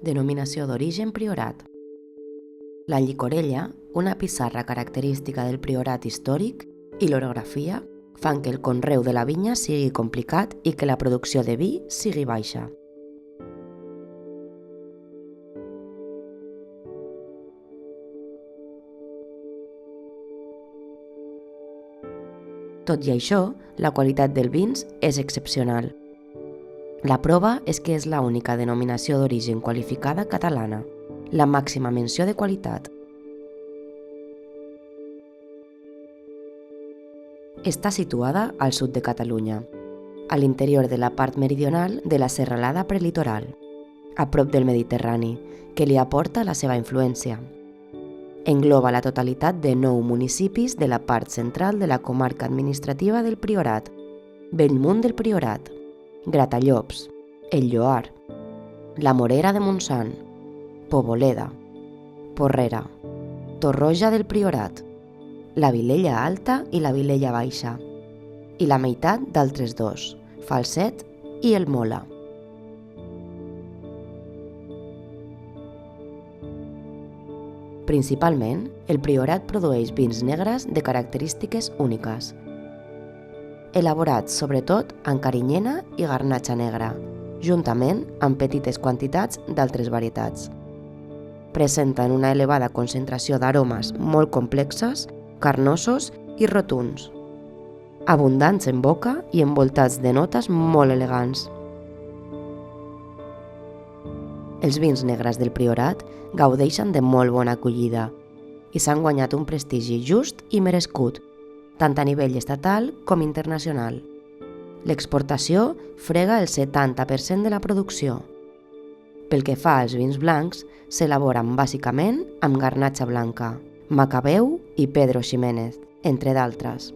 Denominació d'origen Priorat. La llicorella, una pissarra característica del priorat històric, i l'orografia fan que el conreu de la vinya sigui complicat i que la producció de vi sigui baixa. Tot i això, la qualitat dels vins és excepcional. La prova és que és l'única denominació d'origen qualificada catalana, la màxima menció de qualitat. Està situada al sud de Catalunya, a l'interior de la part meridional de la serralada prelitoral, a prop del Mediterrani, que li aporta la seva influència. Engloba la totalitat de 9 municipis de la part central de la comarca administrativa del Priorat: Bellmunt del Priorat, Gratallops, El Lloar, la Morera de Montsant, Poboleda, Porrera, Torroja del Priorat, la Vilella Alta i la Vilella Baixa, i la meitat d'altres dos, Falset i el Mola. Principalment, el Priorat produeix vins negres de característiques úniques, elaborats sobretot amb carinyena i garnatxa negra, juntament amb petites quantitats d'altres varietats. Presenten una elevada concentració d'aromes molt complexes, carnosos i rotunds, abundants en boca i envoltats de notes molt elegants. Els vins negres del Priorat gaudeixen de molt bona acollida i s'han guanyat un prestigi just i merescut, tant a nivell estatal com internacional. L'exportació frega el 70% de la producció. Pel que fa als vins blancs, s'elaboren bàsicament amb garnatxa blanca, Macabeu i Pedro Ximénez, entre d'altres.